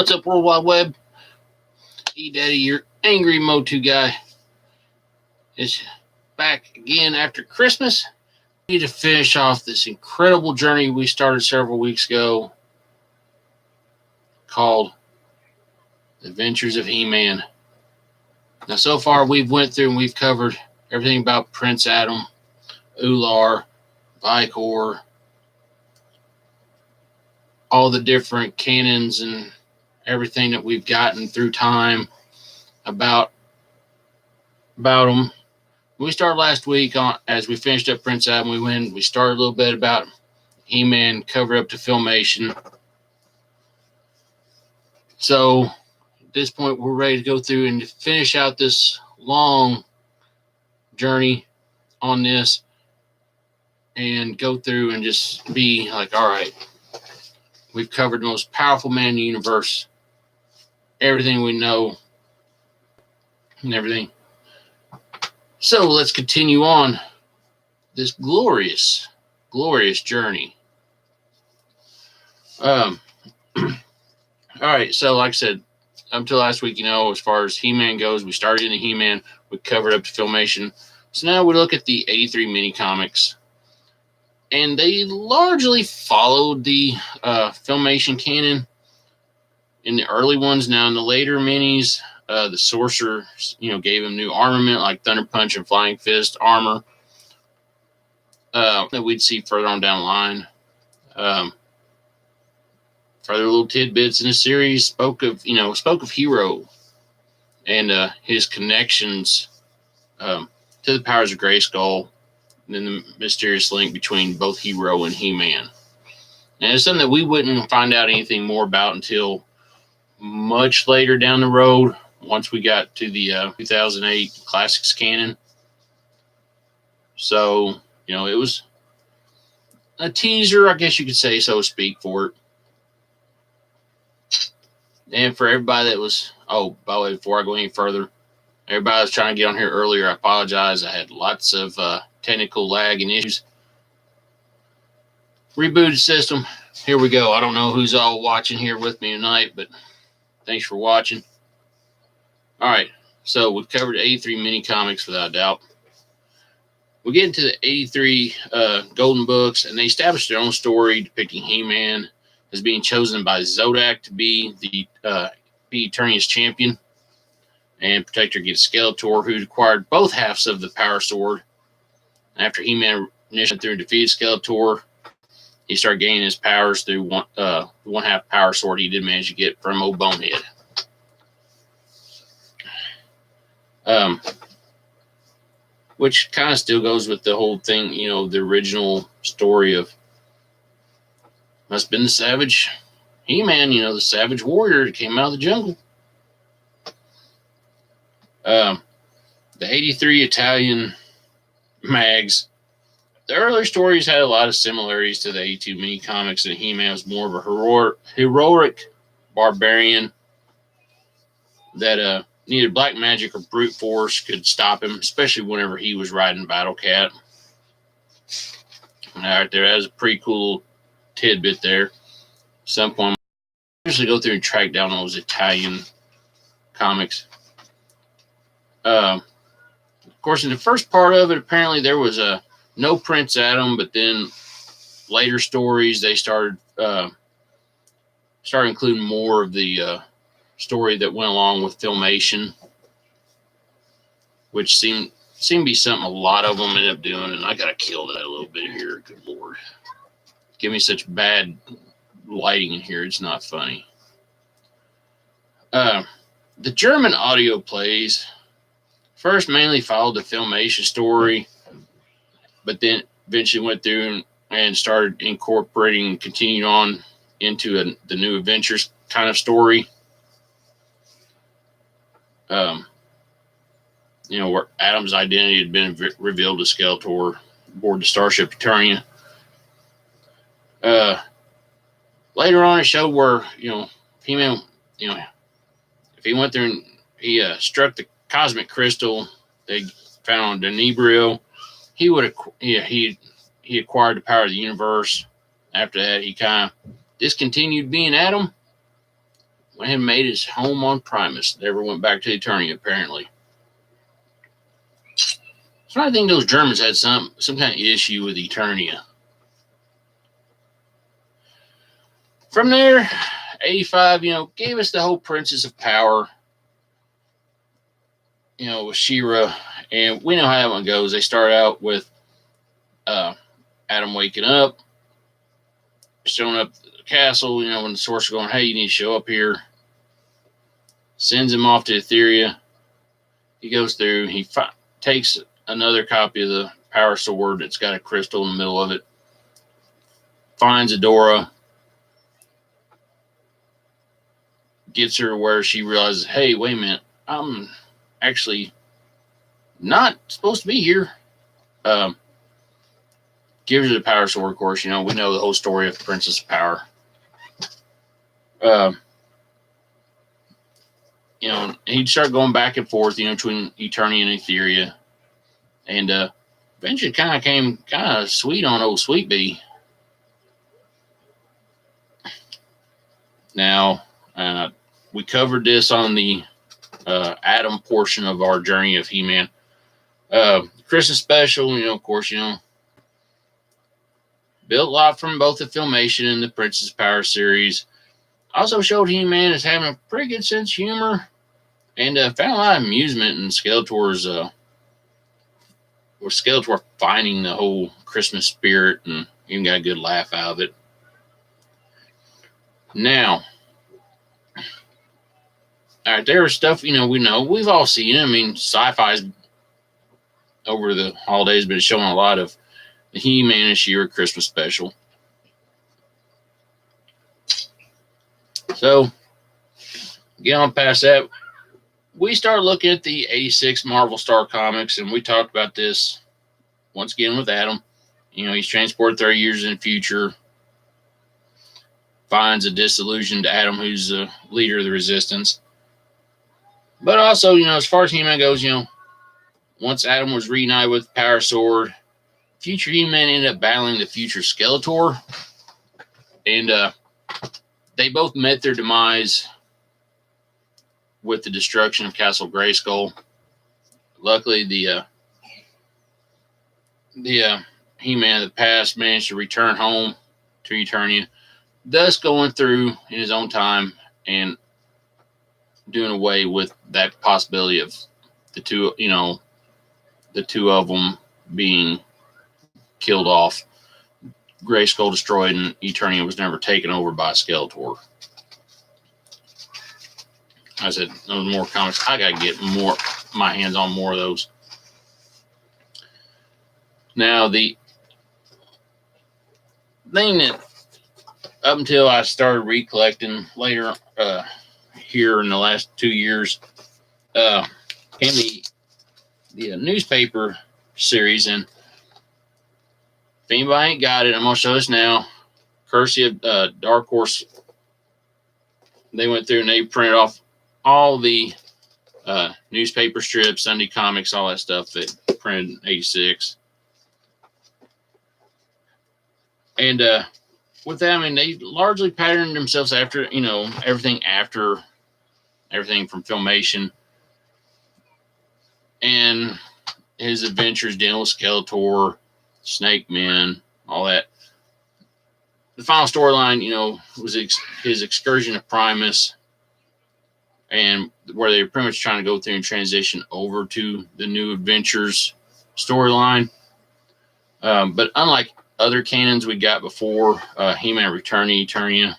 What's up, World Wide Web? E-Daddy, your angry Motu guy, is back again after Christmas. We need to finish off this incredible journey we started several weeks ago called The Adventures of He-Man. Now, so far, we've went through and we've covered everything about Prince Adam, Ular, Vicor, all the different canons and everything that we've gotten through time about them. We started last week on as we finished up Prince Adam. We started a little bit about He-Man, covered up to Filmation. So at this point, we're ready to go through and finish out this long journey on this and go through and just be like, all right, we've covered the most powerful man in the universe, everything we know and everything. So let's continue on this glorious, glorious journey. All right, so like I said, up until last week, as far as He-Man goes, we started in the He-Man, we covered up to Filmation. So now we look at the 83 mini comics. And they largely followed the Filmation canon in the early ones. Now in the later minis, the Sorcerer, gave him new armament like Thunder Punch and Flying Fist armor that we'd see further on down the line. Further little tidbits in the series spoke of Hero and his connections to the powers of Grayskull, and then the mysterious link between both Hero and He-Man. And it's something that we wouldn't find out anything more about until much later down the road, once we got to the 2008 Classics canon. So, it was a teaser, I guess you could say, so to speak, for it. And for everybody that was, by the way, before I go any further, everybody that was trying to get on here earlier, I apologize. I had lots of technical lag and issues. Rebooted system. Here we go. I don't know who's all watching here with me tonight, but thanks for watching. All right, so we've covered 83 mini comics without a doubt. We get into the 83 Golden Books, and they establish their own story depicting He-Man as being chosen by Zodak to be the Eternia's champion, and Protector gets Skeletor, who acquired both halves of the Power Sword. After He-Man initially through and defeated Skeletor, he started gaining his powers through one half Power Sword he did manage to get from old Bonehead. Which kind of still goes with the whole thing, the original story of must have been the Savage He-Man, the Savage Warrior that came out of the jungle. The 83 Italian mags. The earlier stories had a lot of similarities to the 82 mini comics, and He-Man was more of a heroic barbarian that neither black magic or brute force could stop him, especially whenever he was riding Battle Cat. All right, there, that was a pretty cool tidbit there. At some point, I usually go through and track down those Italian comics. Of course, in the first part of it, apparently there was no Prince Adam, but then later stories they started including more of the story that went along with Filmation, which seemed to be something a lot of them ended up doing, and I gotta kill that a little bit here. Good Lord. Give me such bad lighting in here, it's not funny. The German audio plays first mainly followed the Filmation story, but then eventually went through and started incorporating, continued on into the New Adventures kind of story. Where Adam's identity had been revealed to Skeletor aboard the Starship Eternia. Later on, it showed where, He-Man, if he went through and he struck the cosmic crystal they found on Denebrio, he acquired the power of the universe. After that, he kind of discontinued being Adam. had made his home on Primus. Never went back to Eternia, apparently. So I think those Germans had some kind of issue with Eternia. From there, 85, gave us the whole Princess of Power, with She-Ra. And we know how that one goes. They start out with Adam waking up, showing up at the castle, when the sorcerer's going, hey, you need to show up here. Sends him off to Etheria. He goes through, he takes another copy of the Power Sword that's got a crystal in the middle of it. Finds Adora. Gets her where she realizes, hey, wait a minute, I'm actually not supposed to be here. Gives her the Power Sword, of course. We know the whole story of the Princess of Power. He'd start going back and forth, between Eternia and Etheria. And eventually kind of came sweet on old Sweet Bee. Now, we covered this on the Adam portion of our journey of He-Man. Christmas special, of course, built a lot from both the Filmation and the Princess Power series. Also showed He-Man as having a pretty good sense of humor, and found a lot of amusement in Skeletor's, with Skeletor finding the whole Christmas spirit, and even got a good laugh out of it. Now, all right, there was stuff, we know, we've all seen it. I mean, Sci-Fi's over the holidays been showing a lot of the He-Man and She-Ra Christmas special. So, get on past that. We start looking at the 86 Marvel Star Comics, and we talked about this once again with Adam. He's transported 30 years in the future, finds a disillusioned Adam who's the leader of the Resistance. But also, as far as He-Man goes, once Adam was reunited with Power Sword, future He-Man ended up battling the future Skeletor. And they both met their demise with the destruction of Castle Grayskull. Luckily, the He-Man of the past managed to return home to Eternia, thus going through in his own time and doing away with that possibility of the two of them being killed off. Grayskull destroyed, and Eternia was never taken over by Skeletor. I said, those more comics. I gotta get my hands on more of those. Now, the thing that up until I started recollecting later here in the last 2 years came the newspaper series. And if anybody ain't got it, I'm going to show this now. Courtesy of Dark Horse. They went through and they printed off all the newspaper strips, Sunday comics, all that stuff that printed in 86. And with that, I mean, they largely patterned themselves after, everything from Filmation. And his adventures dealing with Skeletor, Snake Men, all that. The final storyline, was his excursion to Primus, and where they were pretty much trying to go through and transition over to the New Adventures storyline. But unlike other canons we got before, He-Man returned to Eternia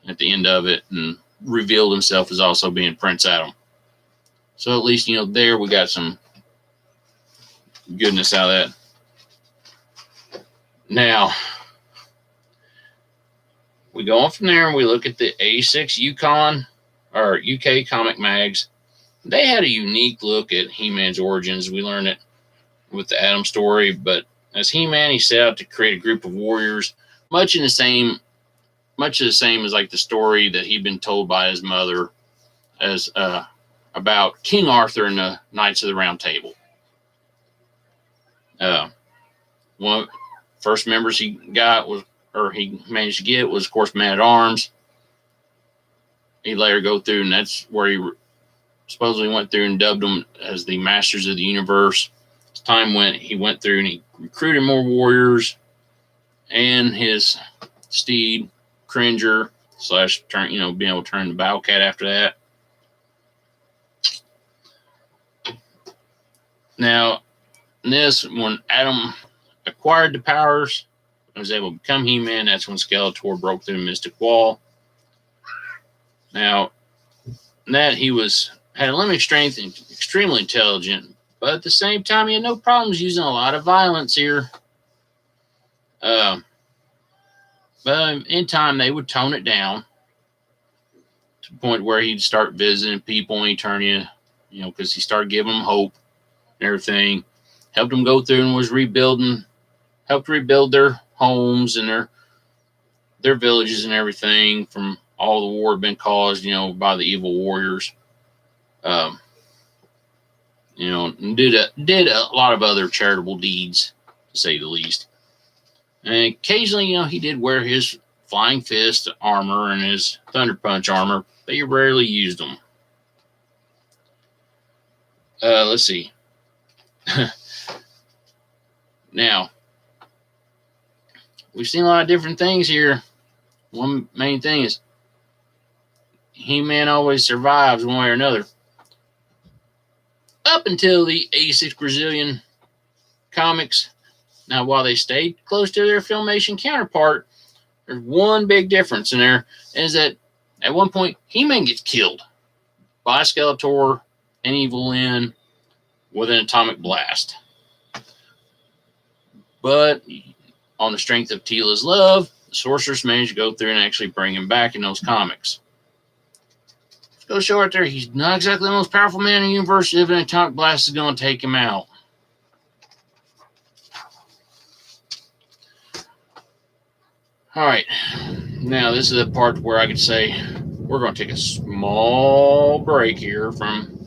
at the end of it and revealed himself as also being Prince Adam. So at least, there we got some goodness out of that. Now, we go on from there and we look at the 86 Yukon or UK comic mags. They had a unique look at He-Man's origins. We learned it with the Adam story, but as He-Man, he set out to create a group of warriors, much the same as like the story that he'd been told by his mother as about King Arthur and the Knights of the Round Table. One of the first members he managed to get was, of course, Man-at-Arms. he later go through, and that's where he supposedly went through and dubbed them as the Masters of the Universe. As time went, he went through and he recruited more warriors, and his steed, Cringer, slash turn, being able to turn the Battle Cat after that. Now, in this, when Adam acquired the powers and was able to become He-Man, that's when Skeletor broke through the Mystic Wall. Now, that he had a limited strength and extremely intelligent, but at the same time, he had no problems using a lot of violence here. But in time, they would tone it down to the point where he'd start visiting people in Eternia, because he started giving them hope and everything. Helped them go through and helped rebuild their homes and their villages and everything from all the war had been caused, by the evil warriors. And did a lot of other charitable deeds, to say the least. And occasionally, he did wear his Flying Fist armor and his Thunder Punch armor, but he rarely used them. Let's see. Now, we've seen a lot of different things here. One main thing is He-Man always survives one way or another. Up until the 86 Brazilian comics. Now, while they stayed close to their Filmation counterpart, there's one big difference in there, is that at one point, He-Man gets killed by Skeletor and Evil Lyn with an atomic blast. But on the strength of Teela's love, the Sorceress managed to go through and actually bring him back in those comics. Let's go show right there, he's not exactly the most powerful man in the universe if an atomic blast is going to take him out. Alright, now this is the part where I could say we're going to take a small break here from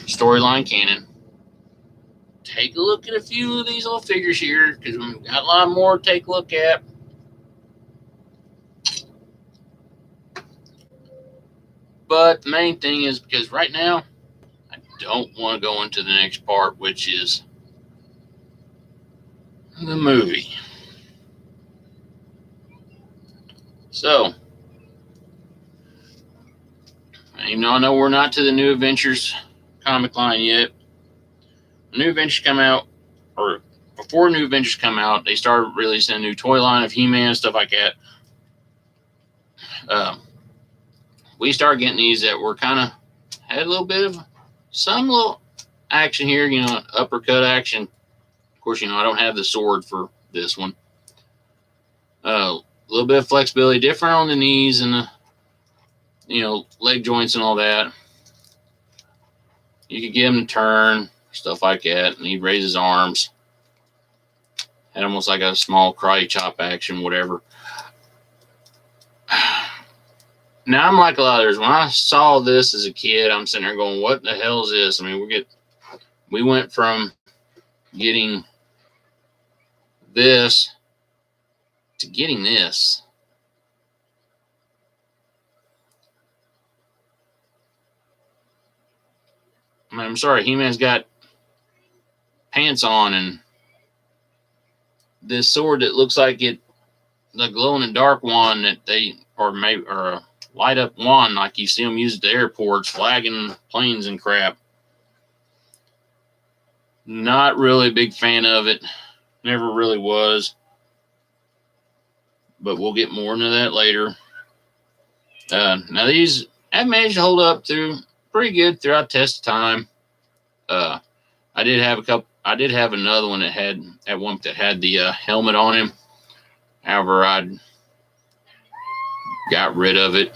storyline canon. Take a look at a few of these little figures here, because we've got a lot more to take a look at. But the main thing is, because right now, I don't want to go into the next part, which is the movie. So, even though I know we're not to the New Adventures comic line yet, New Adventures come out, or before New Adventures come out, they started releasing a new toy line of He-Man and stuff like that. We started getting these that were kind of had a little bit of some little action here, uppercut action. Of course, I don't have the sword for this one. A little bit of flexibility, different on the knees and the, leg joints and all that. You could get him to turn, stuff like that, and he'd raise his arms. Had almost like a small karate chop action, whatever. Now, I'm like a lot of others. When I saw this as a kid, I'm sitting there going, what the hell is this? I mean, we went from getting this to getting this. I mean, I'm sorry, He-Man's got pants on and this sword that looks like the glow in the dark wand that or a light up wand like you see them use at the airports, flagging planes and crap. Not really a big fan of it. Never really was. But we'll get more into that later. Now these have managed to hold up through pretty good throughout test of time. I did have another one that had the helmet on him. However, I got rid of it.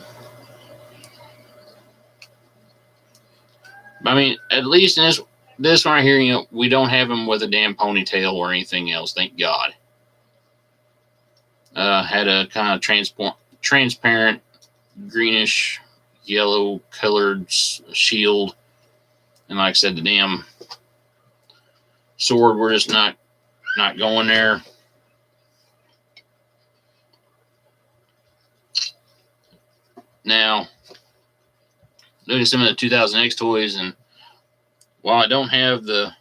I mean, at least in this one right here, we don't have him with a damn ponytail or anything else. Thank God. Had a kind of transparent, greenish, yellow colored shield, and like I said, the damn sword, we're just not going there. Now, look at some of the 2000X toys, and while I don't have the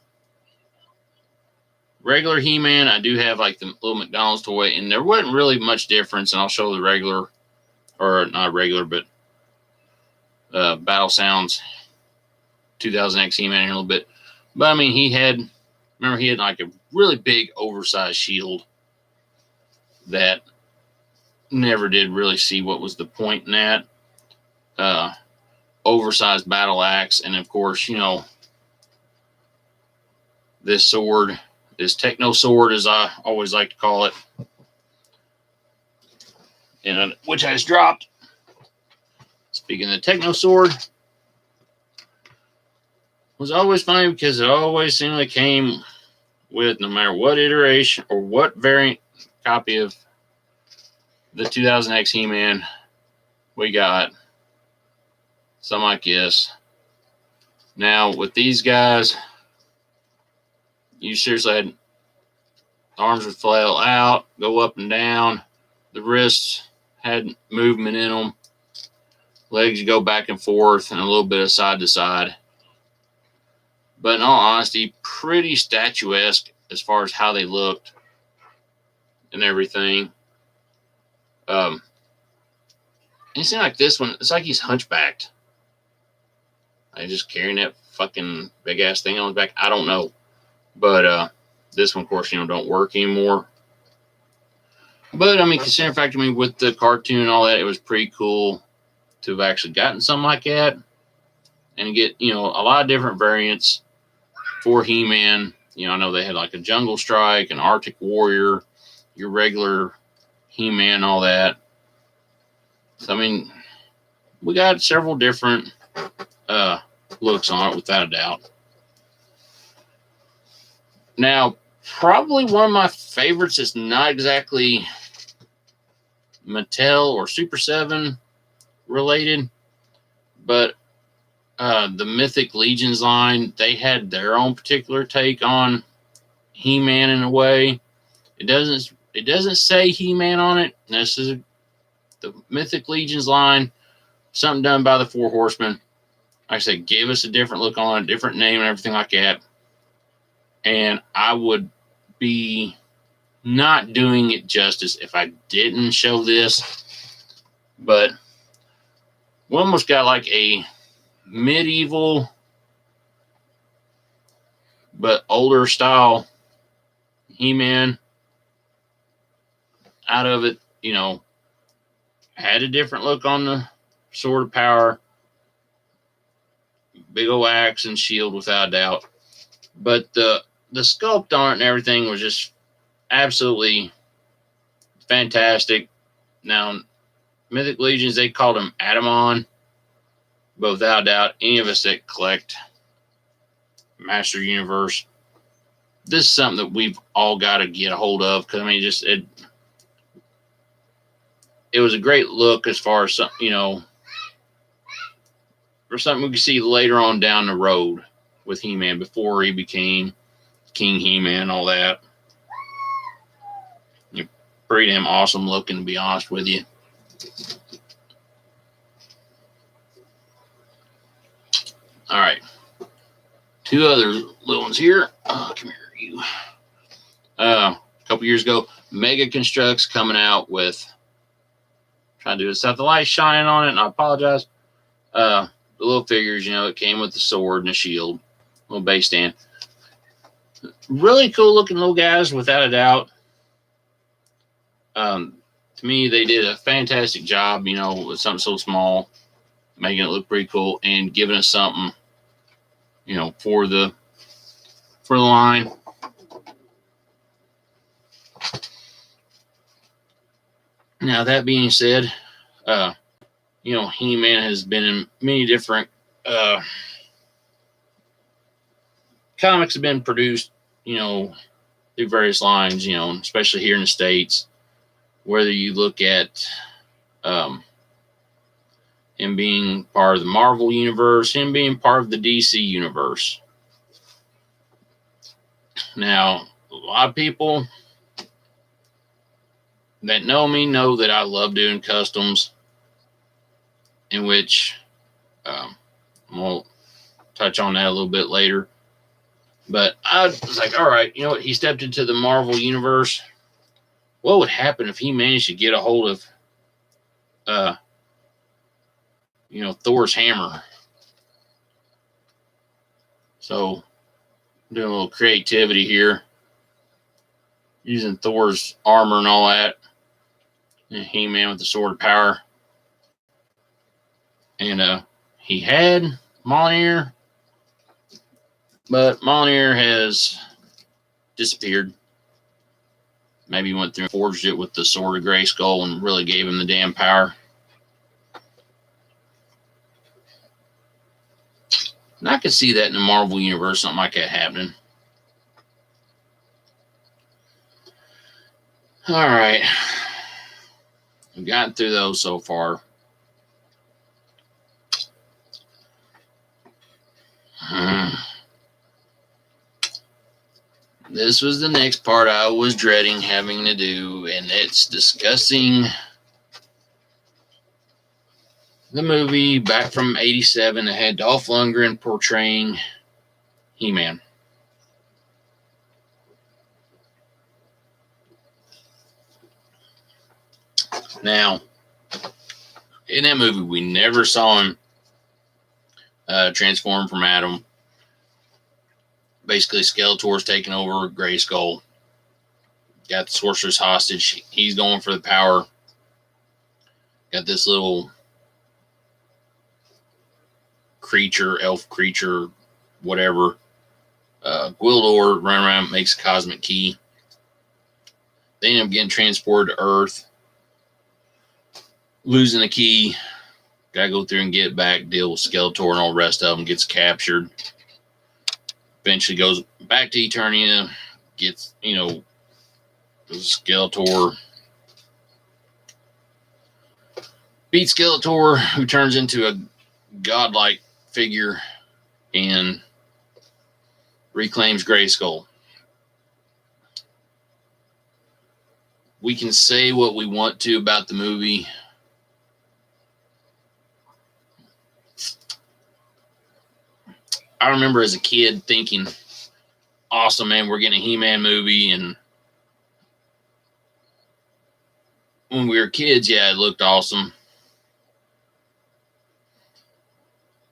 regular He-Man, I do have like the little McDonald's toy, and there wasn't really much difference. And I'll show the regular, or not regular, but Battle Sounds 2000X He-Man in a little bit. But I mean, he had like a really big oversized shield that never did really see what was the point in that. Oversized battle axe, and of course, you know, this sword, this techno sword, as I always like to call it, and which I just dropped. Speaking of the techno sword, was always funny because it always seemed like it came with, no matter what iteration or what variant copy of the 2000X He-Man we got, something like this. Now with these guys, you seriously had arms would flail out, go up and down. The wrists had movement in them. Legs go back and forth and a little bit of side to side. But in all honesty, pretty statuesque as far as how they looked and everything. It seemed like this one, it's like he's hunchbacked. Like just carrying that fucking big ass thing on his back. I don't know. But this one, of course, you know, don't work anymore. But I mean, considering the fact, I mean, with the cartoon and all that, it was pretty cool to have actually gotten something like that and get, you know, a lot of different variants for He-Man. You know, I know they had like a Jungle Strike, an Arctic Warrior, your regular He-Man, all that. So I mean, we got several different looks on it, without a doubt. Now, probably one of my favorites is not exactly Mattel or Super 7 related, but the Mythic Legions line, they had their own particular take on He-Man in a way. It doesn't say He-Man on it. This is the Mythic Legions line, something done by the Four Horsemen. Like I said, gave us a different look on it, different name and everything like that. And I would be not doing it justice if I didn't show this. But we almost got like a medieval but older style He-Man out of it. You know, had a different look on the Sword of Power, big old axe and shield, without a doubt. But the sculpt on it and everything was just absolutely fantastic. Now, Mythic Legions, they called him Adamon, but without a doubt, any of us that collect Master Universe, this is something that we've all got to get a hold of, because I mean, just it was a great look as far as, you know, for something we could see later on down the road with He-Man before he became King He-Man and all that. You're pretty damn awesome looking, to be honest with you. All right. Two other little ones here. Come here, you. A couple years ago, Mega Constructs coming out with, trying to do this without the light shining on it, and I apologize. The little figures, you know, it came with the sword and a shield, little base stand. Really cool looking little guys, without a doubt. To me, they did a fantastic job, you know, with something so small, making it look pretty cool and giving us something, you know, for the line. Now, that being said, you know, He-Man has been in many different comics have been produced, you know, through various lines, you know, especially here in the States. Whether you look at him being part of the Marvel universe, him being part of the DC universe. Now, a lot of people that know me know that I love doing customs, in which We'll touch on that a little bit later. But I was like, all right, you know what? He stepped into the Marvel universe. What would happen if he managed to get a hold of, Thor's hammer? So, doing a little creativity here, using Thor's armor and all that, and He-Man with the Sword of Power. And he had Mjolnir, but Mjolnir has disappeared. Maybe he went through and forged it with the Sword of Grayskull and really gave him the damn power. And I could see that in the Marvel universe, something like that happening. All right. We've gotten through those so far. This was the next part I was dreading having to do, and it's discussing the movie back from '87 that had Dolph Lundgren portraying He-Man. Now, in that movie, we never saw him transform from Adam. Basically, Skeletor's taking over Grayskull. Got the Sorceress hostage. He's going for the power. Got this little creature, elf creature, whatever. Gwildor run around, makes a cosmic key. They end up getting transported to Earth. Losing the key. Gotta go through and get it back, deal with Skeletor and all the rest of them. Gets captured. Eventually goes back to Eternia. Gets, Skeletor. Beats Skeletor, who turns into a godlike figure and reclaims Grayskull. We can say what we want to about the movie. I remember as a kid thinking, awesome, man, we're getting a He-Man movie. And when we were kids, yeah, it looked awesome.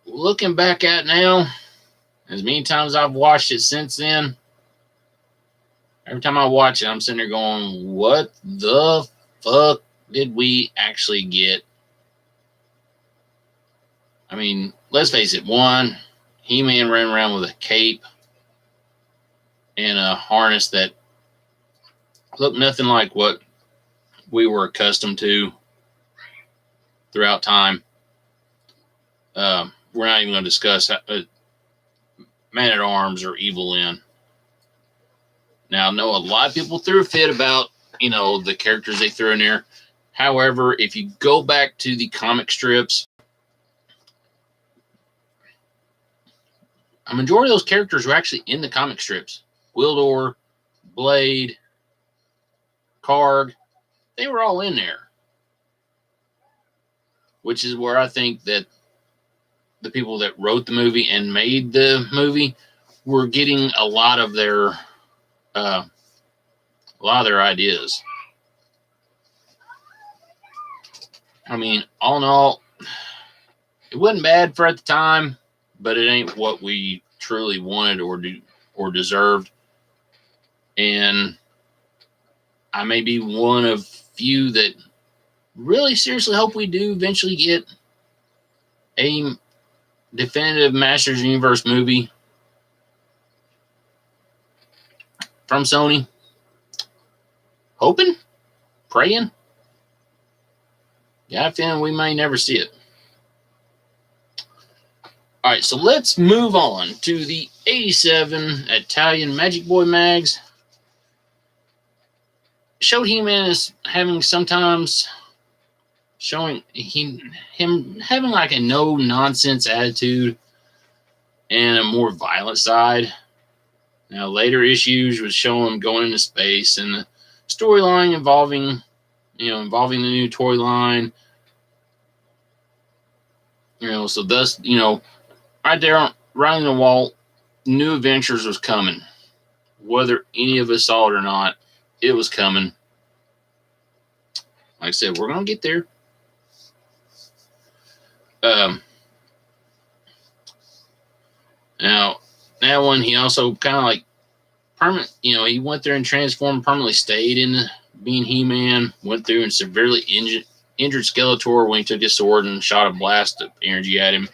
Looking back at it now, as many times I've watched it since then, every time I watch it, I'm sitting there going, what the fuck did we actually get? I mean, let's face it, one, He-Man ran around with a cape and a harness that looked nothing like what we were accustomed to throughout time. We're not even going to discuss Man-at-Arms or Evil-Lyn. Now, I know a lot of people threw a fit about, the characters they threw in there. However, if you go back to the comic strips, a majority of those characters were actually in the comic strips. Gwildor, Blade, Karg, they were all in there. Which is where I think that the people that wrote the movie and made the movie were getting a lot of their ideas. I mean, all in all, it wasn't bad for at the time, but it ain't what we truly wanted or deserved. And I may be one of few that really seriously hope we do eventually get a definitive Masters Universe movie from Sony. Hoping, praying. Yeah, I feel we may never see it. All right, so let's move on to the '87 Italian Magic Boy mags. Showed He-Man as having sometimes showing him having like a no-nonsense attitude and a more violent side. Now, later issues would show him going into space, and the storyline involving the new toy line. So thus, right there, right on the wall, New Adventures was coming. Whether any of us saw it or not, it was coming. Like I said, we're going to get there. Now, that one, he also kind of like permanent, he went there and transformed, permanently stayed in being He-Man, went through and severely injured Skeletor when he took his sword and shot a blast of energy at him.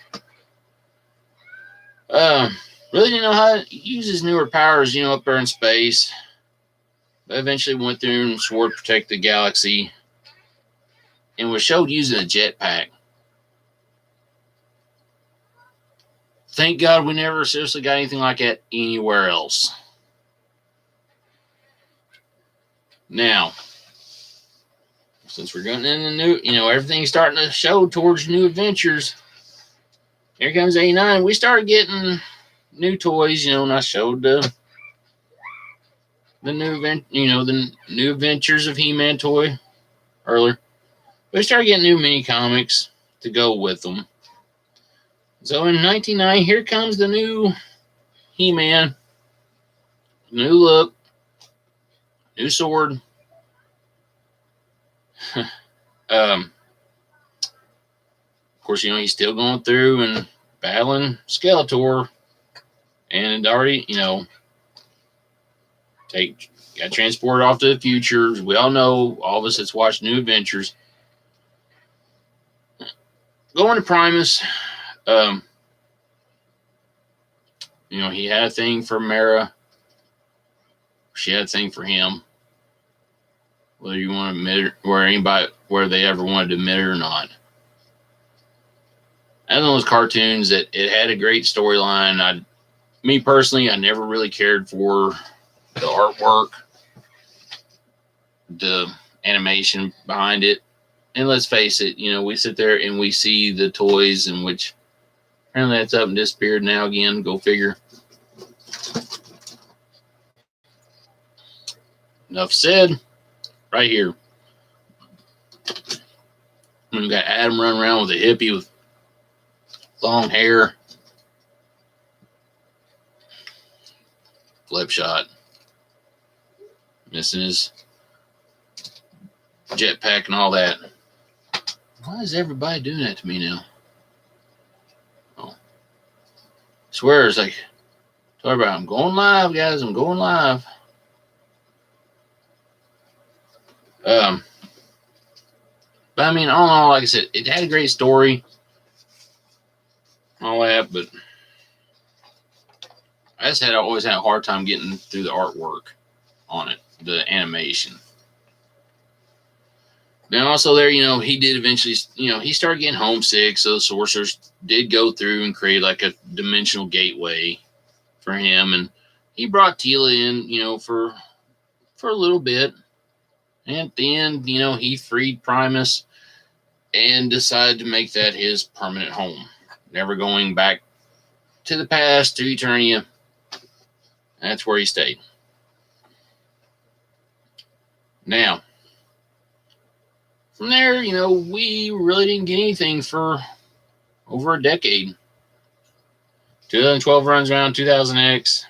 Really didn't know how to use his newer powers, up there in space. But eventually went through and swore to protect the galaxy and was showed using a jetpack. Thank God we never seriously got anything like that anywhere else. Now, since we're getting in the new, everything's starting to show towards New Adventures. Here comes 89. We started getting new toys, and I showed the new Adventures of He-Man toy earlier. We started getting new mini comics to go with them. So in 1990, here comes the new He-Man. New look. New sword. Of course, he's still going through and battling Skeletor. And it already, got transported off to the future. We all know, all of us that's watched New Adventures. Going to Primus. He had a thing for Mara. She had a thing for him. Whether you want to admit it, whether they ever wanted to admit it or not. And those cartoons that it had a great storyline. Me personally, I never really cared for the artwork, the animation behind it. And let's face it, we sit there and we see the toys, in which apparently that's up and disappeared now again. Go figure. Enough said. Right here. We got Adam running around with a hippie with long hair. Flip shot. Missing his jetpack and all that. Why is everybody doing that to me now? Oh. I swear, it's like, talk about, I'm going live, guys. I'm going live. But I mean, all in all, like I said, it had a great story, all that, but I just always had a hard time getting through the artwork on it, the animation. Now, also there, he did eventually, he started getting homesick, so the Sorcerers did go through and create like a dimensional gateway for him, and he brought Teela in, for a little bit. And at the end, he freed Primus and decided to make that his permanent home. Never going back to the past, to Eternia. That's where he stayed. Now, from there, we really didn't get anything for over a decade. 2012 runs around, 2000X.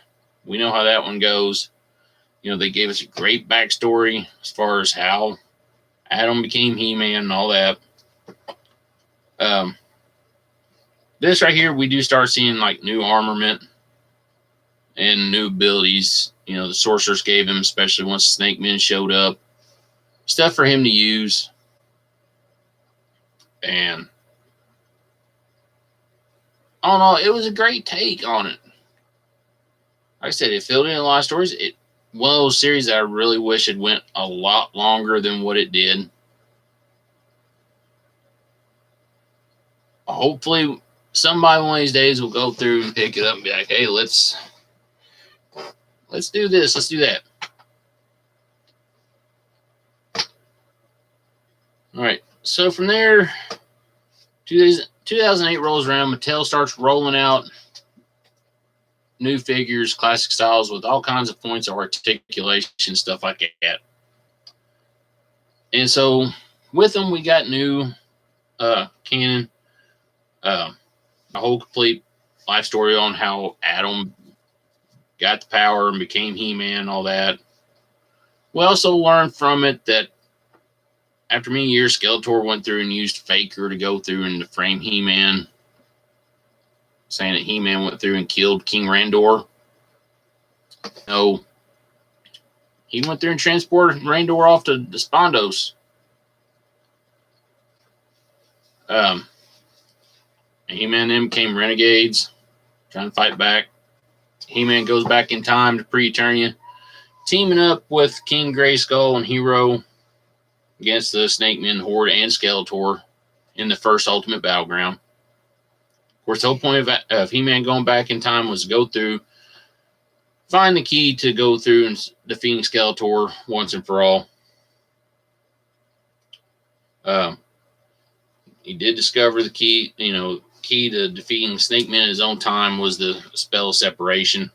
We know how that one goes. They gave us a great backstory as far as how Adam became He-Man and all that. This right here, we do start seeing like new armament and new abilities. The Sorcerers gave him, especially once Snake Men showed up. Stuff for him to use. And all in all, it was a great take on it. Like I said, it filled in a lot of stories. One of those series that I really wish it went a lot longer than what it did. Hopefully, somebody one of these days will go through and pick it up and be like, hey, let's do this. Let's do that. All right. So from there, 2008 rolls around. Mattel starts rolling out new figures, classic styles with all kinds of points of articulation, stuff like that. And so with them, we got new canon, a whole complete life story on how Adam got the power and became He-Man and all that. We also learned from it that after many years, Skeletor went through and used Faker to go through and to frame He-Man, saying that He-Man went through and killed King Randor. No, he went through and transported Randor off to Despondos. He-Man and them became renegades, trying to fight back. He-Man goes back in time to pre-Eternia, teaming up with King Grayskull and Hero against the Snake Men Horde and Skeletor in the first Ultimate Battleground. Of course, the whole point of He-Man going back in time was to go through, find the key to go through and defeating Skeletor once and for all. He did discover the key, key to defeating Snake Men in his own time was the spell of separation.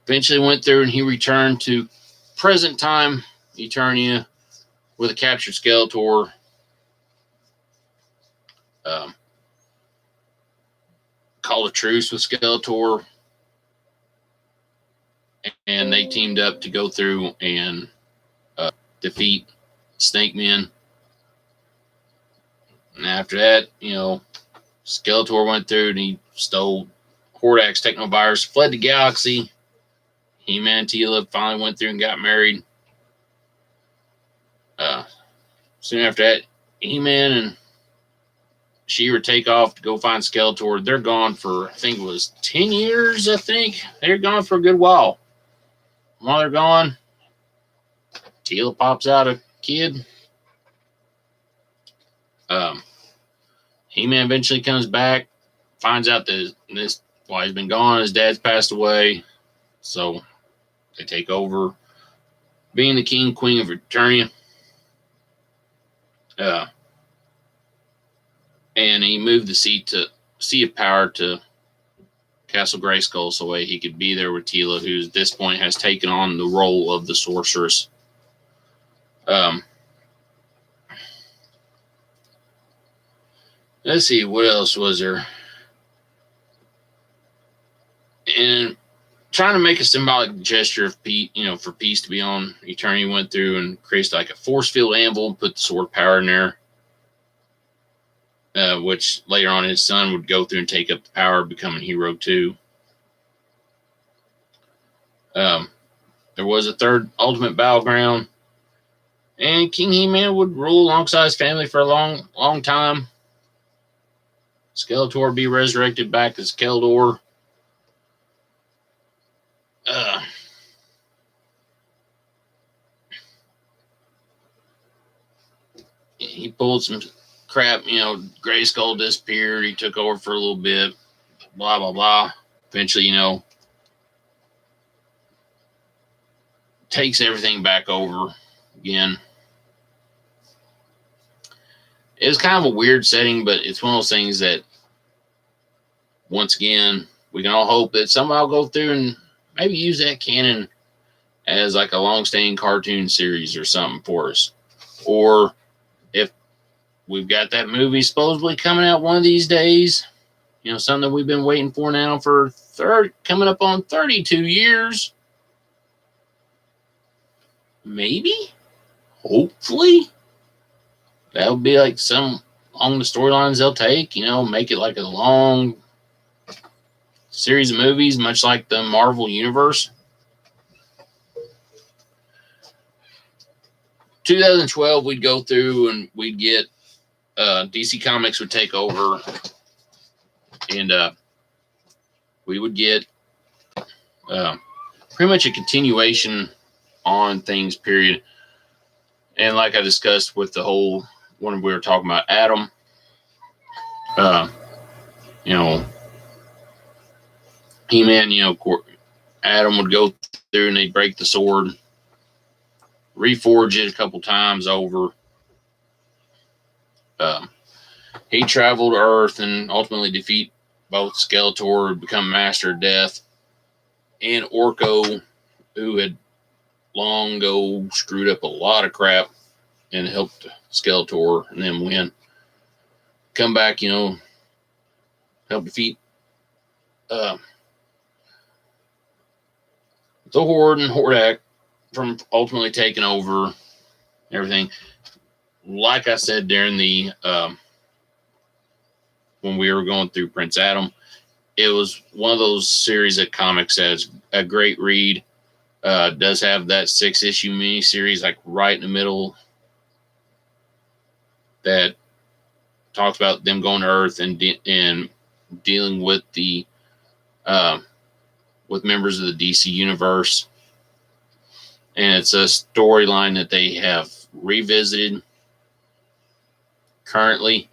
Eventually went through and he returned to present time Eternia with a captured Skeletor. Called a truce with Skeletor, and they teamed up to go through and defeat Snake Men. And after that, Skeletor went through and he stole Hordak's Technovirus, fled the galaxy. He-Man and Teela finally went through and got married. Soon after that, He-Man and She-Ra take off to go find Skeletor. They're gone for, I think it was 10 years, I think. They're gone for a good while. While they're gone, Teela pops out a kid. He-Man eventually comes back, finds out that while he's been gone, his dad's passed away. So they take over being the king, queen of Eternia. And he moved the Sea of Power to Castle Grayskull so he could be there with Teela, who at this point has taken on the role of the sorceress. Let's see, what else was there? And trying to make a symbolic gesture of peace, for peace to be on Eternia, went through and created like a force field anvil and put the sword power in there. Which later on his son would go through and take up the power, becoming Hero 2. There was a third Ultimate Battleground, and King He-Man would rule alongside his family for a long, long time. Skeletor would be resurrected back as Keldor. He pulled some crap, Grayskull disappeared. He took over for a little bit, blah, blah, blah. Eventually, takes everything back over again. It was kind of a weird setting, but it's one of those things that, once again, we can all hope that somebody will go through and maybe use that canon as like a long-standing cartoon series or something for us. Or if we've got that movie supposedly coming out one of these days, something we've been waiting for now for coming up on 32 years. Maybe, hopefully, that would be like some along the storylines they'll take, make it like a long series of movies, much like the Marvel Universe. 2012, we'd go through and we'd get DC Comics would take over, and we would get pretty much a continuation on things, period. And like I discussed with the whole when we were talking about Adam, He-Man, Adam would go through and they'd break the sword, reforge it a couple times over. He traveled to Earth and ultimately defeat both Skeletor, become Master of Death, and Orko, who had long ago screwed up a lot of crap and helped Skeletor and them win. Come back, help defeat the Horde and Hordak from ultimately taking over everything. Like I said during the when we were going through Prince Adam, it was one of those series of comics that's a great read. Does have that 6-issue miniseries like right in the middle that talks about them going to Earth and dealing with the with members of the DC universe. And it's a storyline that they have revisited currently.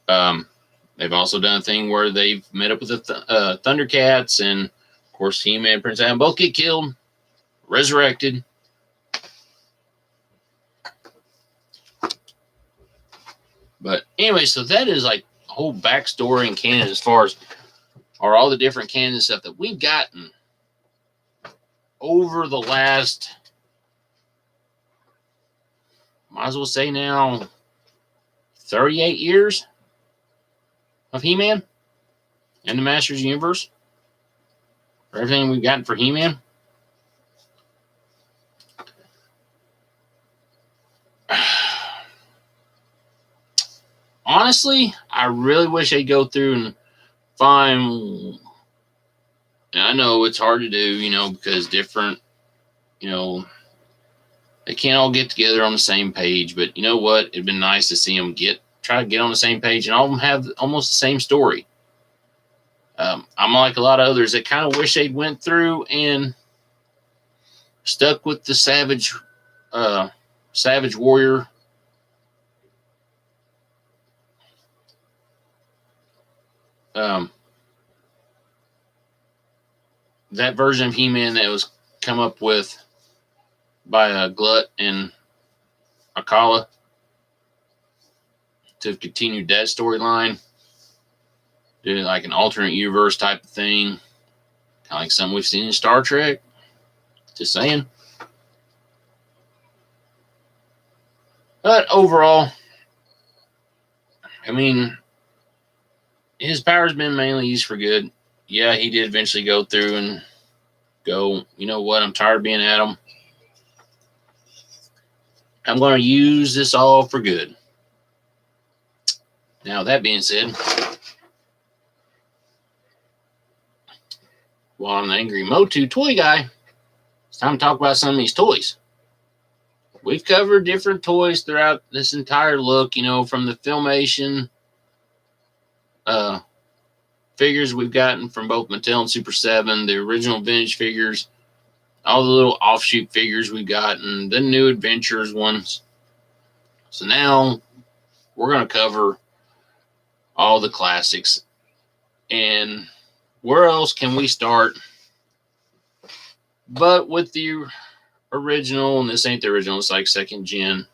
They've also done a thing where they've met up with the Thundercats, and of course He-Man and Prince Adam both get killed, resurrected. But anyway, so that is like a whole backstory and canon as far as are all the different canon stuff that we've gotten over the last, might as well say now, 38 years of He-Man and the Masters Universe. For everything we've gotten for He-Man. Honestly, I really wish they'd go through and find. And I know it's hard to do, because different, they can't all get together on the same page. But you know what? It'd been nice to see them try to get on the same page, and all of them have almost the same story. I'm like a lot of others that kind of wish they'd went through and stuck with the Savage Warrior. That version of He-Man that was come up with by Glut and Akala to continue that storyline. Do like an alternate universe type of thing. Kind of like something we've seen in Star Trek. Just saying. But overall, I mean, his power's been mainly used for good. Yeah, he did eventually go through and go, you know what, I'm tired of being Adam. I'm going to use this all for good. Now, that being said, while I'm the Angry Motu toy guy, it's time to talk about some of these toys. We've covered different toys throughout this entire look, from the Filmation figures we've gotten from both Mattel and Super 7, the original vintage figures, all the little offshoot figures we've gotten, the new Adventures ones. So now we're going to cover all the classics. And where else can we start but with the original, and this ain't the original, it's like second gen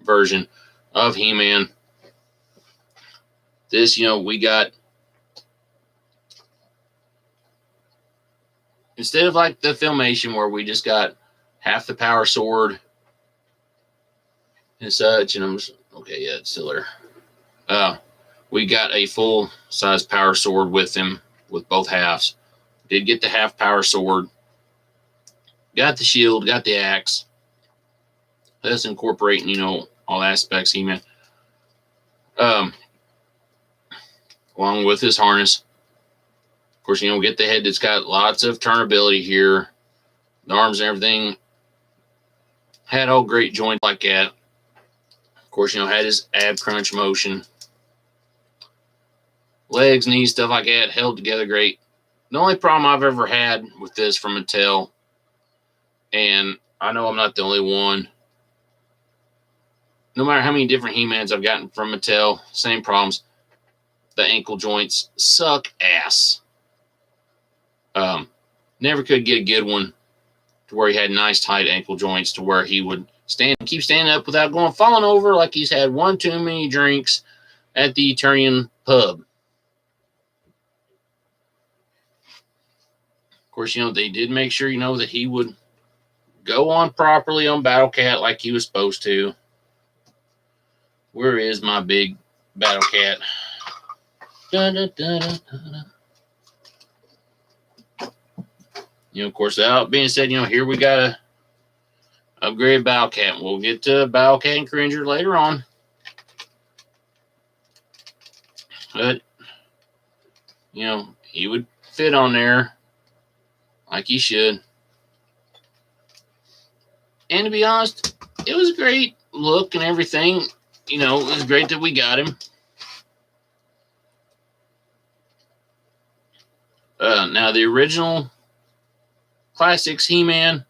version of He-Man. This, we got, instead of like the Filmation where we just got half the power sword and such, and I'm just, okay, yeah, it's still there. We got a full size power sword with him with both halves. Did get the half power sword. Got the shield, got the axe. That's incorporating, all aspects He-Man. Along with his harness. Of course, get the head that's got lots of turnability here. The arms and everything. Had all great joints like that. Of course, had his ab crunch motion. Legs, knees, stuff like that, held together great. The only problem I've ever had with this from Mattel, and I know I'm not the only one, no matter how many different He-Mans I've gotten from Mattel, same problems. The ankle joints suck ass. Never could get a good one to where he had nice tight ankle joints to where he would keep standing up without falling over like he's had one too many drinks at the Eternian pub. Of course, they did make sure, that he would go on properly on Battle Cat like he was supposed to. Where is my big Battle Cat? Da, da, da, da, da. Of course, that being said, here we got a upgrade Battle Cat. We'll get to Battle Cat and Cringer later on. But, he would fit on there like he should. And to be honest, it was a great look and everything. It was great that we got him. Now, the original Classics He-Man,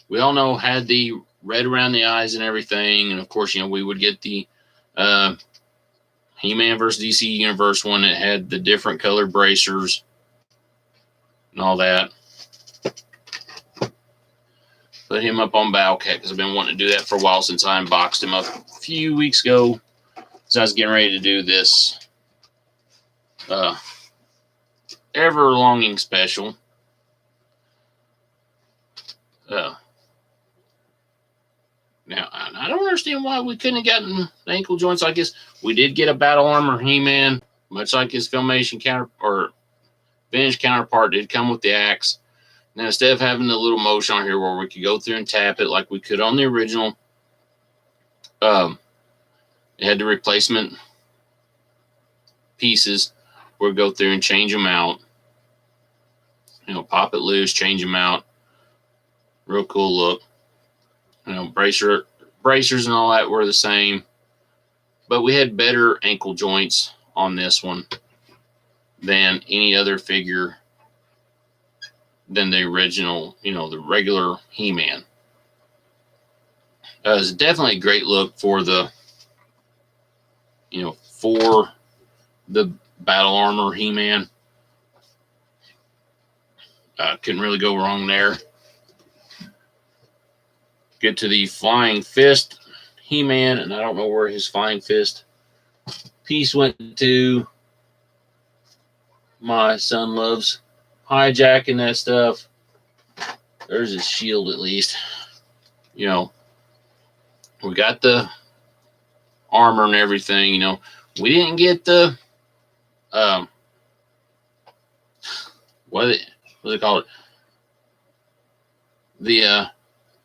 we all know, had the red around the eyes and everything. And, of course, we would get the He-Man versus DC Universe one that had the different colored bracers and all that. Put him up on Battle Cat because I've been wanting to do that for a while since I unboxed him a few weeks ago. So I was getting ready to do this ever-longing special. Now, I don't understand why we couldn't have gotten the ankle joints. I guess we did get a Battle Armor He-Man, much like his Filmation Vintage counterpart did come with the axe. Now, instead of having the little motion on here where we could go through and tap it like we could on the original, it had the replacement pieces where we go through and change them out. Pop it loose, change them out. Real cool look. Bracers and all that were the same, but we had better ankle joints on this one than any other figure than the original, the regular He-Man. It was definitely a great look for the, for the Battle Armor He-Man. Couldn't really go wrong there. Get to the Flying Fist He-Man, and I don't know where his Flying Fist piece went to. My son loves hijacking that stuff. There's his shield, at least. We got the armor and everything. We didn't get the what is it called? The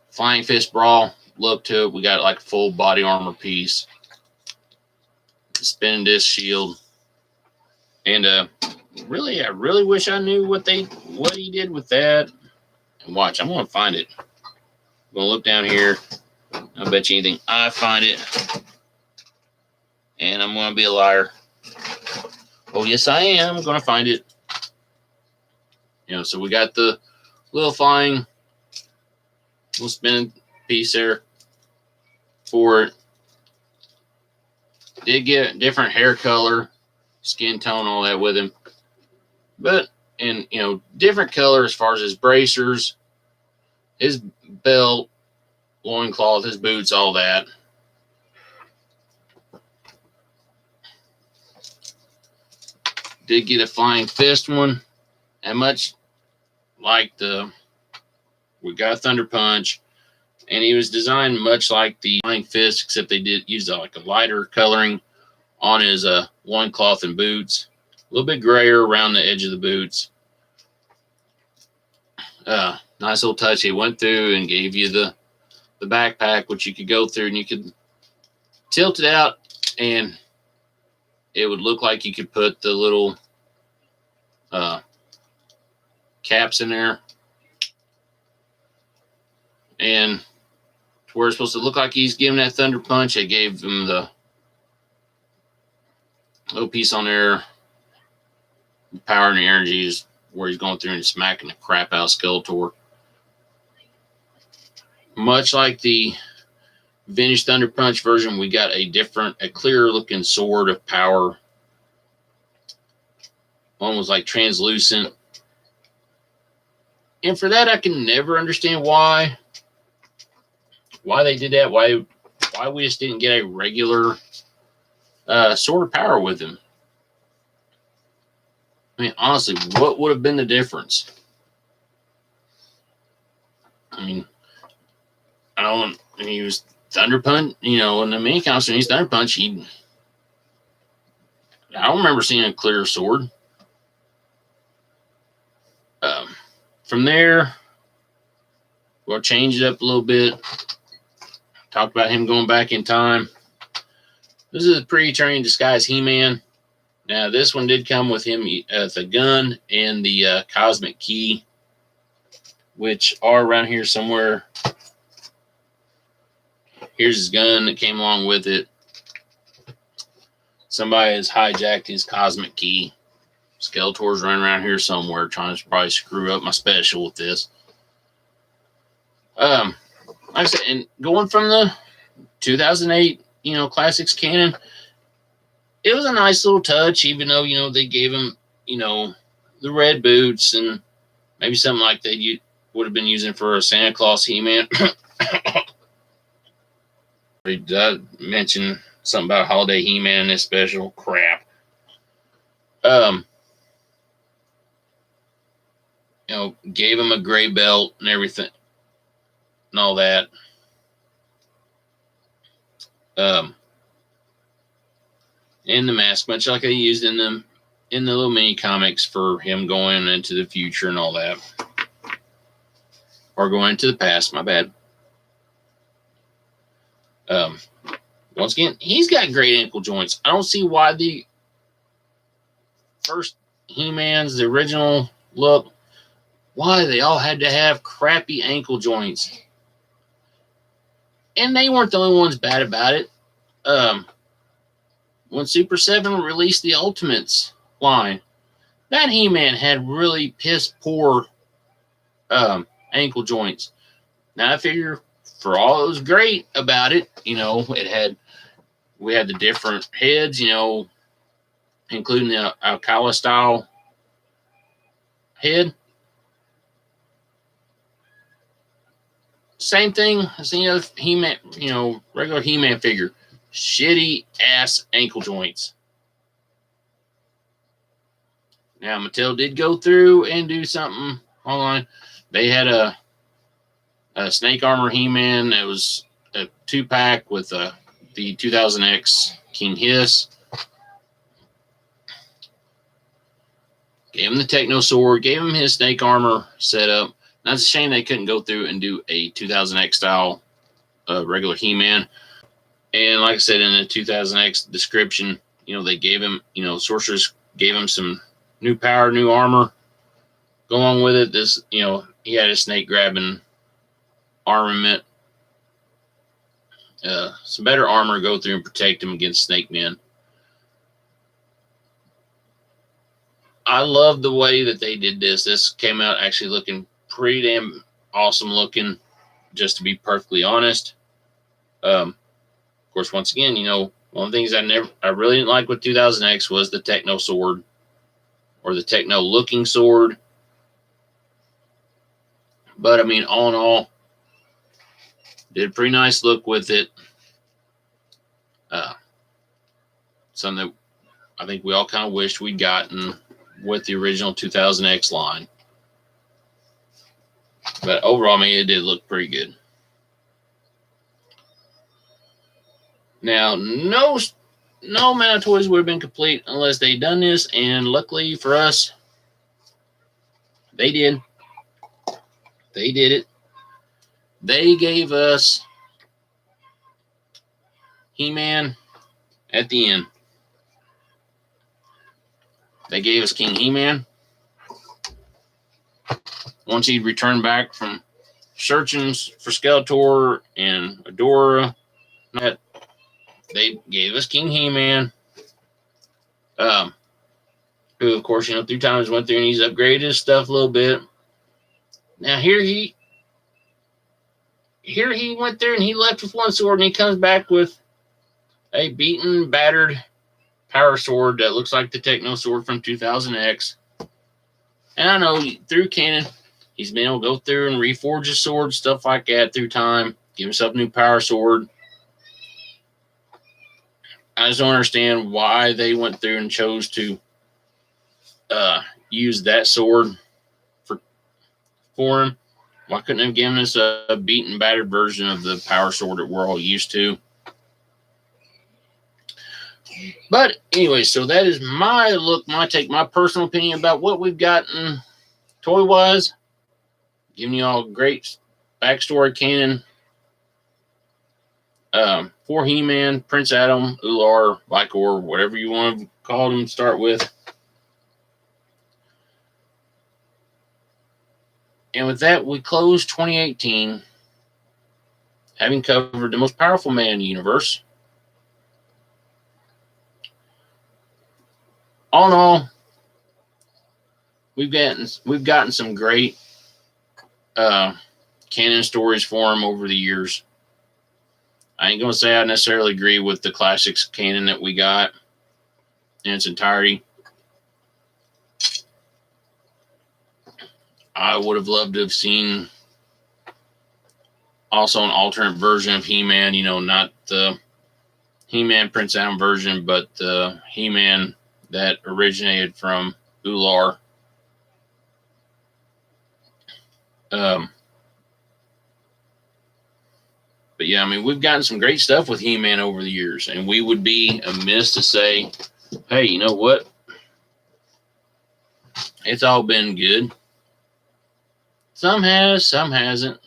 Flying Fist Brawl look to it. We got like a full body armor piece, spinning disc shield, and really, I really wish I knew what he did with that. And watch, I'm gonna find it. I'm gonna look down here. I bet you anything I find it, and I'm gonna be a liar. Oh yes, I am. I'm gonna find it. So we got the little spinning piece there for it. Did get different hair color, skin tone, all that with him. But, and, different color as far as his bracers, his belt, loincloth, his boots, all that. Did get a Flying Fist one. And much like we got Thunder Punch, and he was designed much like the Flying Fist, except they did use like a lighter coloring on his loincloth and boots. A little bit grayer around the edge of the boots. Nice little touch. He went through and gave you the backpack, which you could go through and you could tilt it out, and it would look like you could put the little caps in there, and to where it's supposed to look like he's giving that Thunder Punch. They gave him the little piece on there, the power and the energy is where he's going through and smacking the crap out of Skeletor. Much like the vintage Thunder Punch version, we got a clearer looking sword of power. One was like translucent. And for that, I can never understand why they did that. Why we just didn't get a regular sword of power with him. I mean, honestly, what would have been the difference? I mean, he was Thunder Punch, in the main costume, he's Thunder Punch. I don't remember seeing a clear sword. From there, we'll change it up a little bit. Talk about him going back in time. This is a pre-trained disguise He-Man. Now, this one did come with him, the gun and the cosmic key, which are around here somewhere. Here's his gun that came along with it. Somebody has hijacked his cosmic key. Skeletor's running around here somewhere trying to probably screw up my special with this. Like I said, and going from the 2008, classics canon, it was a nice little touch, even though, they gave him, the red boots and maybe something like that would have been using for a Santa Claus He-Man. I mentioned something about Holiday He-Man in this special. Crap. Gave him a gray belt and everything and all that. And the mask, much like I used in the little mini comics for him going into the future and all that. Or going into the past, my bad. Once again, he's got great ankle joints. I don't see why the first He-Man's, the original look, why they all had to have crappy ankle joints. And they weren't the only ones bad about it. When Super 7 released the Ultimates line, that He-Man had really piss poor ankle joints. Now I figure for all it was great about it, we had the different heads, including the Alcala style head. Same thing as any other He-Man, regular He-Man figure. Shitty ass ankle joints. Now Mattel did go through and do something online. They had a Snake Armor He-Man that was a 2-pack with the 2000X King Hiss. Gave him the Techno Sword. Gave him his Snake Armor setup. Now it's a shame they couldn't go through and do a 2000X style regular He-Man. And like I said in the 2000X description, they gave him, Sorcerers gave him some new power, new armor. Go along with it, this, he had a snake grabbing armament. Some better armor to go through and protect him against Snake Men. I love the way that they did this. This came out actually looking pretty damn awesome looking, just to be perfectly honest. Of course, once again, one of the things I really didn't like with 2000X was the Techno Sword, or the Techno looking sword. But I mean, all in all, did a pretty nice look with it. Something that I think we all kind of wished we'd gotten with the original 2000X line. But overall, I mean, it did look pretty good. Now, no amount of toys would have been complete unless they'd done this, and luckily for us, they did. They did it. They gave us He-Man at the end. They gave us King He-Man. Once he'd returned back from searching for Skeletor and Adora, they gave us King He-Man. Who, of course, through times went through and he's upgraded his stuff a little bit. Now here he went there and he left with one sword and he comes back with a beaten, battered power sword that looks like the Techno Sword from 2000X. And I know through canon, he's been able to go through and reforge his sword, stuff like that through time, give himself a new power sword. I just don't understand why they went through and chose to use that sword for him. Why couldn't they have given us a beaten, battered version of the power sword that we're all used to? Of But anyway, so that is my look, my take, my personal opinion about what we've gotten toy wise. Giving you all great backstory canon for He-Man, Prince Adam, Ular, Vicor, whatever you want to call them. Start with. And with that, we close 2018, having covered the most powerful man in the universe. All in all, we've gotten some great canon stories for him over the years. I ain't gonna say I necessarily agree with the classics canon that we got in its entirety. I would have loved to have seen also an alternate version of He-Man, not the He-Man Prince Adam version, but the He-Man that originated from Ular. But yeah, I mean, we've gotten some great stuff with He-Man over the years, and we would be amiss to say, hey, you know what? It's all been good. Some has, some hasn't.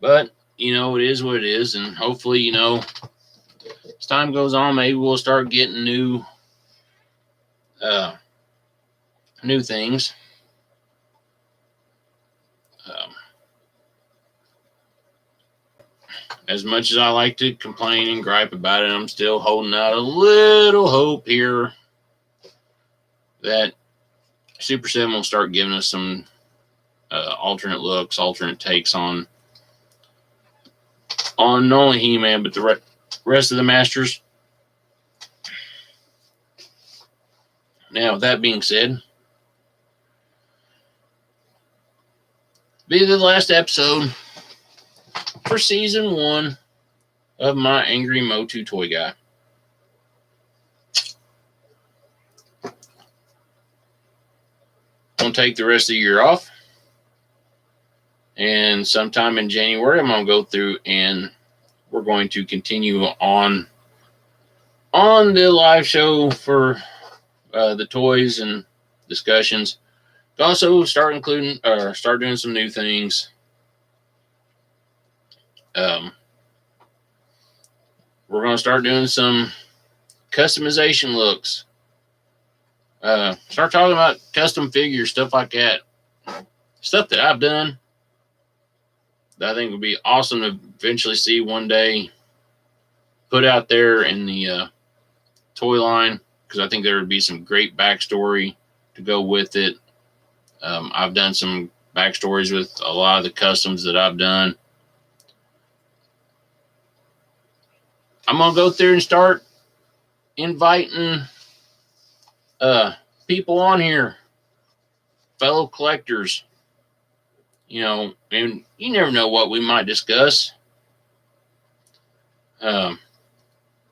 But, it is what it is, and hopefully, as time goes on, maybe we'll start getting new things. As much as I like to complain and gripe about it, I'm still holding out a little hope here that Super 7 will start giving us some alternate looks, alternate takes on not only He-Man, but the rest of the Masters. Now, with that being said, be the last episode for season 1 of my Angry Motu Toy Guy. I'm going to take the rest of the year off. And sometime in January, I'm going to go through and we're going to continue on the live show for the toys and discussions. Also start doing some new things. We're going to start doing some customization looks. Start talking about custom figures, stuff like that. Stuff that I've done that I think would be awesome to eventually see one day put out there in the toy line, because I think there would be some great backstory to go with it. I've done some backstories with a lot of the customs that I've done. I'm going to go through and start inviting people on here, fellow collectors, and you never know what we might discuss.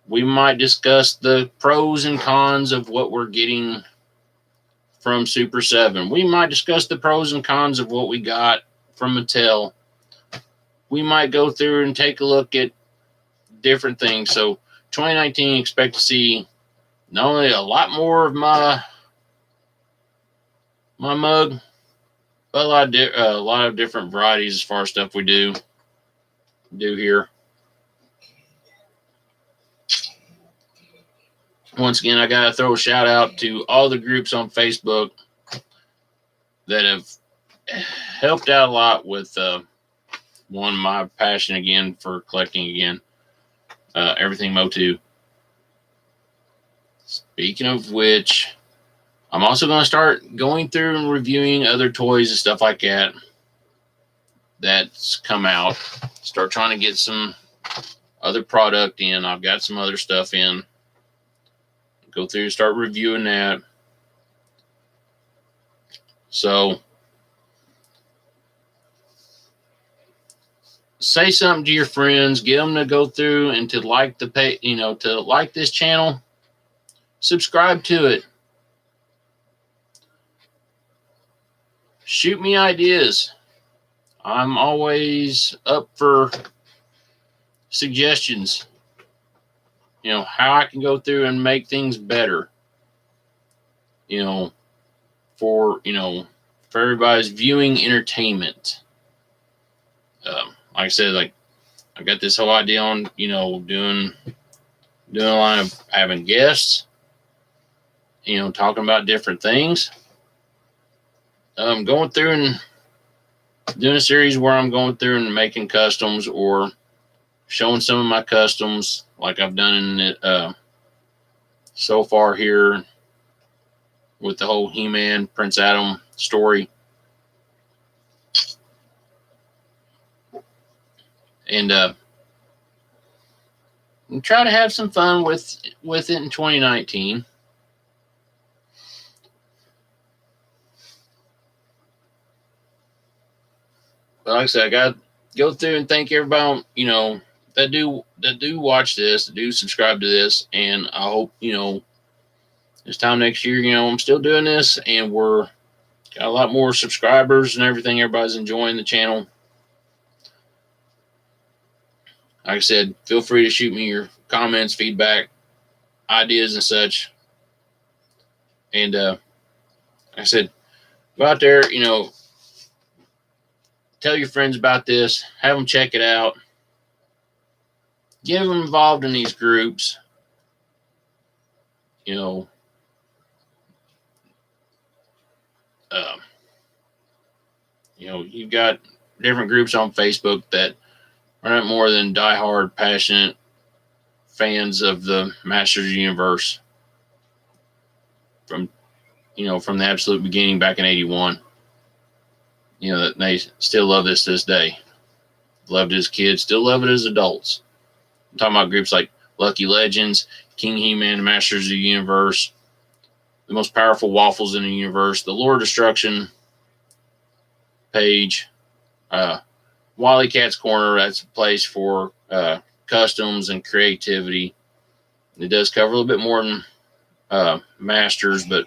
We might discuss the pros and cons of what we're getting from Super 7. We might discuss the pros and cons of what we got from Mattel. We might go through and take a look at different things. So 2019, expect to see not only a lot more of my mug, but a lot of different varieties as far as stuff we do here. Once again, I got to throw a shout out to all the groups on Facebook that have helped out a lot with my passion again for collecting again. Everything Motu. Speaking of which, I'm also going to start going through and reviewing other toys and stuff like that that's come out. Start trying to get some other product in. I've got some other stuff in. Go through and start reviewing that. So, say something to your friends. Get them to go through and to like the page, to like this channel. Subscribe to it. Shoot me ideas. I'm always up for suggestions. how I can go through and make things better, for, for everybody's viewing entertainment. Like I said, like I got this whole idea on, doing a line of having guests, talking about different things. Going through and doing a series where I'm going through and making customs or showing some of my customs like I've done in it so far here with the whole He-Man Prince Adam story. And try to have some fun with it in 2019. But like I said, I got to go through and thank everybody, that do watch this, that do subscribe to this, and I hope, this time next year, I'm still doing this, and we're got a lot more subscribers and everything. Everybody's enjoying the channel. Like I said, feel free to shoot me your comments, feedback, ideas, and such. And like I said, go out there, tell your friends about this, have them check it out, get them involved in these groups. You've got different groups on Facebook that are not more than diehard, passionate fans of the Masters of the Universe from the absolute beginning back in '81. That they still love this day. Loved it as kids, still love it as adults. I'm talking about groups like Lucky Legends, King He-Man, Masters of the Universe, the most powerful waffles in the universe, the Lord of Destruction page, Wally Cat's Corner. That's a place for customs and creativity. It does cover a little bit more than Masters, but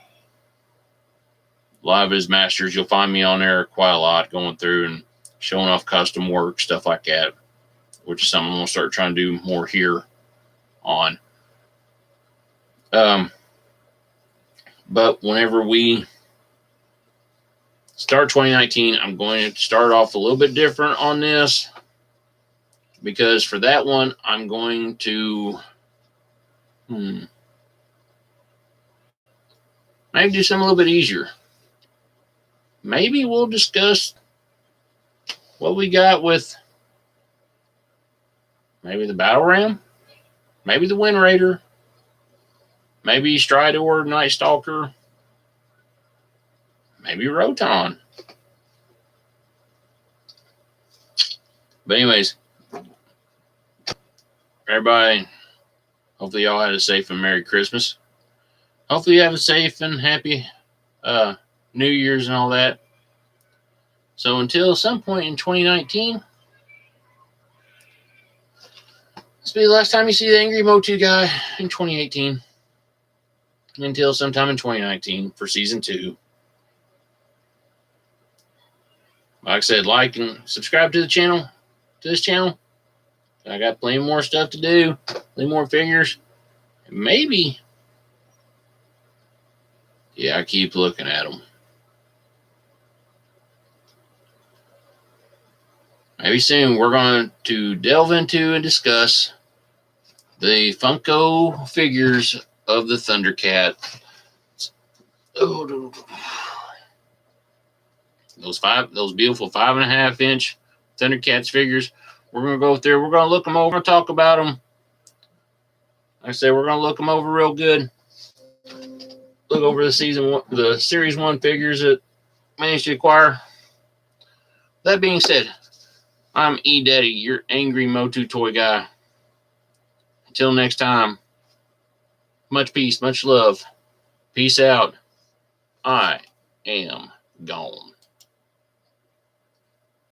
a lot of his Masters, you'll find me on there quite a lot, going through and showing off custom work, stuff like that, which is something I'm going to start trying to do more here on. But whenever we start 2019, I'm going to start off a little bit different on this, because for that one, I'm going to maybe do something a little bit easier. Maybe we'll discuss what we got with maybe the Battle Ram, maybe the Wind Raider, maybe Stridor, Night Stalker, maybe Roton. But anyways, everybody, hopefully y'all had a safe and Merry Christmas. Hopefully you have a safe and happy New Year's and all that. So until some point in 2019, this will be the last time you see the Angry Motu guy in 2018. Until sometime in 2019 for season 2. Like I said, like and subscribe to the channel, to this channel. I got plenty more stuff to do, plenty more figures. Maybe, I keep looking at them. Maybe soon we're going to delve into and discuss the Funko figures of the Thundercat. Those beautiful 5.5-inch Thundercats figures. We're going to go through. We're going to look them over and talk about them. Like I said, we're going to look them over real good. Look over the Series 1 figures that managed to acquire. That being said, I'm E-Daddy, your angry Motu toy guy. Until next time, much peace, much love. Peace out. I am gone.